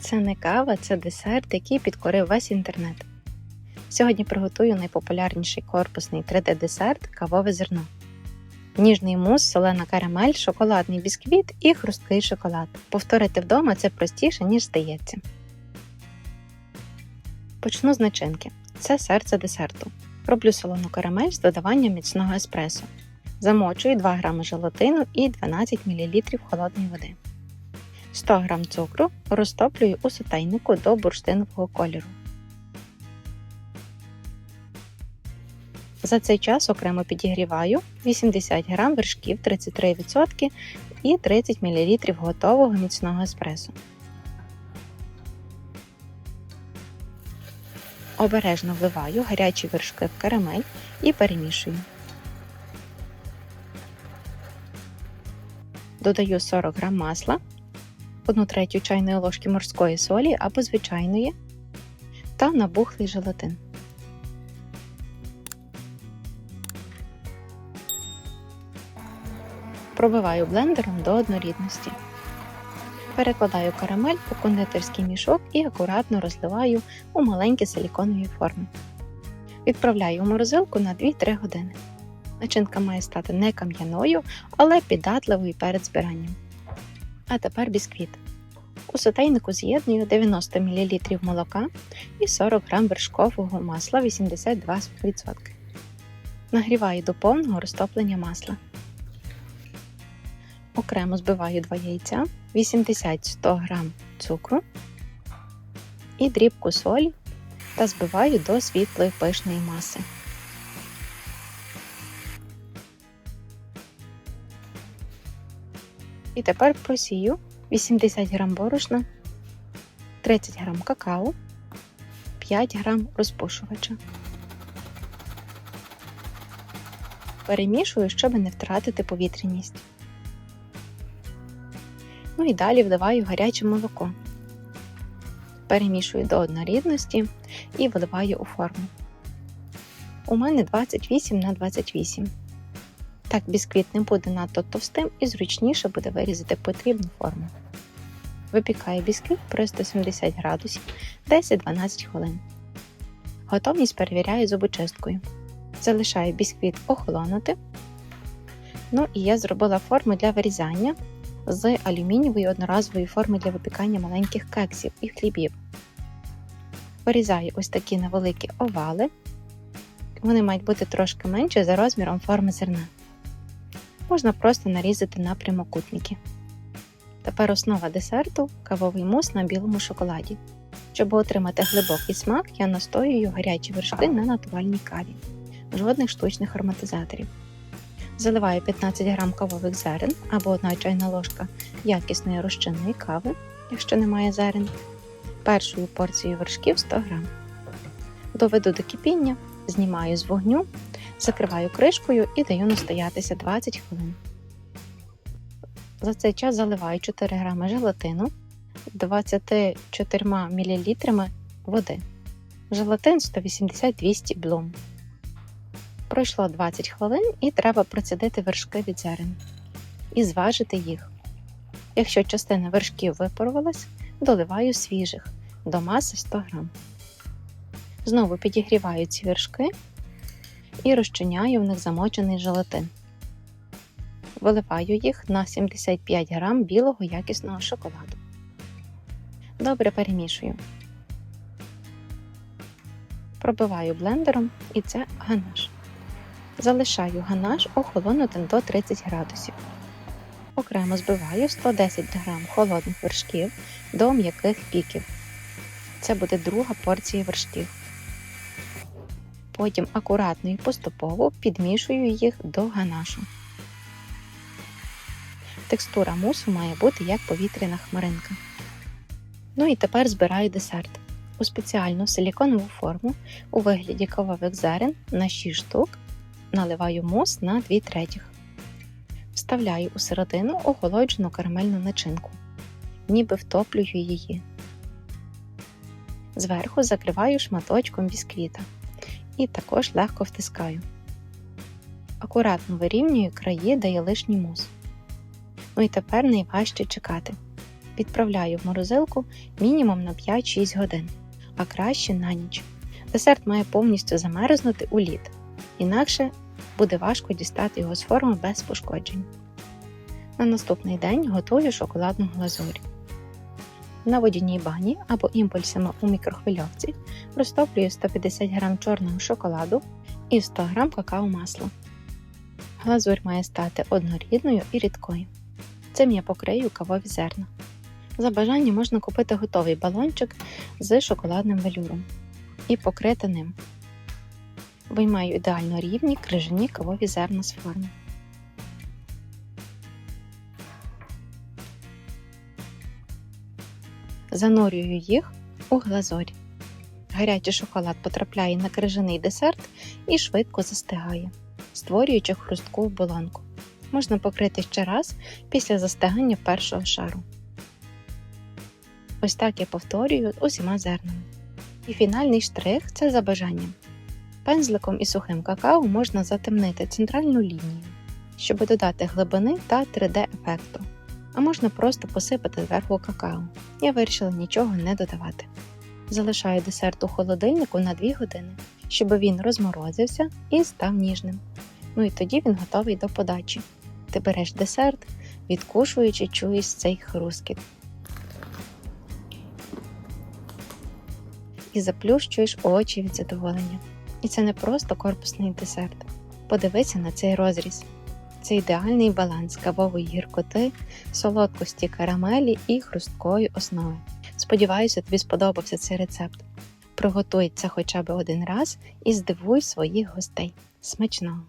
Це не кава, це десерт, який підкорив весь інтернет. Сьогодні приготую найпопулярніший корпусний 3D-десерт – кавове зерно. Ніжний мус, солена карамель, шоколадний бісквіт і хрусткий шоколад. Повторити вдома це простіше, ніж здається. Почну з начинки. Це серце десерту. Роблю солону карамель з додаванням міцного еспресо. Замочую 2 г желатину і 12 мл холодної води. 100 г цукру розтоплюю у сотейнику до бурштинового кольору. За цей час окремо підігріваю 80 г вершків 33% і 30 мл готового міцного еспресо. Обережно вливаю гарячі вершки в карамель і перемішую. Додаю 40 г масла, 1/3 чайної ложки морської солі або звичайної та набухлий желатин. Пробиваю блендером до однорідності. Перекладаю карамель у кондитерський мішок і акуратно розливаю у маленькі силіконові форми. Відправляю у морозилку на 2-3 години. Начинка має стати не кам'яною, але піддатливою перед збиранням. А тепер бісквіт. У сотейнику з'єдную 90 мл молока і 40 г вершкового масла 82%. Нагріваю до повного розтоплення масла. Окремо збиваю 2 яйця, 80-100 г цукру і дрібку солі та збиваю до світлої пишної маси. І тепер просію 80 г борошна, 30 г какао, 5 г розпушувача. Перемішую, щоб не втратити повітряність. Ну і далі вливаю гаряче молоко. Перемішую до однорідності і вливаю у форму. У мене 28х28. Так бісквіт не буде надто товстим і зручніше буде вирізати потрібну форму. Випікаю бісквіт при 170 градусів 10-12 хвилин. Готовність перевіряю зубочисткою. Залишаю бісквіт охолонути. Ну і я зробила форму для вирізання з алюмінієвої одноразової форми для випікання маленьких кексів і хлібів. Вирізаю ось такі невеликі овали. Вони мають бути трошки менші за розміром форми зерна. Можна просто нарізати на прямокутники. Тепер основа десерту – кавовий мус на білому шоколаді. Щоб отримати глибокий смак, я настоюю гарячі вершки на натуральній каві. Жодних штучних ароматизаторів. Заливаю 15 г кавових зерен або 1 чайна ложка якісної розчинної кави, якщо немає зерен, першою порцією вершків 100 г. Доведу до кипіння, знімаю з вогню, закриваю кришкою і даю настоятися 20 хвилин. За цей час заливаю 4 г желатину, 24 мл води. Желатин 180-200 Блум. Пройшло 20 хвилин і треба процідити вершки від зерен і зважити їх. Якщо частина вершків випарувалась, доливаю свіжих до маси 100 г. Знову підігріваю ці вершки і розчиняю в них замочений желатин. Виливаю їх на 75 г білого якісного шоколаду. Добре перемішую. Пробиваю блендером і це ганаш. Залишаю ганаш охолонутим до 30 градусів. Окремо збиваю 110 г холодних вершків до м'яких піків. Це буде друга порція вершків. Потім акуратно і поступово підмішую їх до ганашу. Текстура мусу має бути як повітряна хмаринка. Ну і тепер збираю десерт. У спеціальну силіконову форму у вигляді кавових зерен на 6 штук наливаю мус на 2/3. Вставляю у середину охолоджену карамельну начинку, ніби втоплюю її. Зверху закриваю шматочком бісквіта і також легко втискаю. Акуратно вирівнюю краї, де є лишній мус. Ну і тепер найважче чекати. Відправляю в морозилку мінімум на 5-6 годин, а краще на ніч. Десерт має повністю замерзнути у лід, інакше буде важко дістати його з форми без пошкоджень. На наступний день готую шоколадну глазурь. На водяній бані або імпульсами у мікрохвильовці розтоплюю 150 г чорного шоколаду і 100 г какао-масла. Глазурь має стати однорідною і рідкою. Цим я покрию кавові зерна. За бажанням можна купити готовий балончик з шоколадним велюром і покрити ним. Виймаю ідеально рівні крижані кавові зерна з форми. Занурюю їх у глазурь. Гарячий шоколад потрапляє на крижаний десерт і швидко застигає, створюючи хрустку оболонку. Можна покрити ще раз після застигання першого шару. Ось так я повторюю усіма зернами. І фінальний штрих – це за бажанням. Пензликом і сухим какао можна затемнити центральну лінію, щоб додати глибини та 3D-ефекту. А можна просто посипати зверху какао. Я вирішила нічого не додавати. Залишаю десерт у холодильнику на 2 години, щоб він розморозився і став ніжним. Ну і тоді він готовий до подачі. Ти береш десерт, відкушуючи, чуєш цей хрускіт. І заплющуєш очі від задоволення. І це не просто корпусний десерт. Подивися на цей розріз. Це ідеальний баланс кавової гіркоти, солодкості карамелі і хрусткої основи. Сподіваюся, тобі сподобався цей рецепт. Приготуй це хоча б один раз і здивуй своїх гостей. Смачного!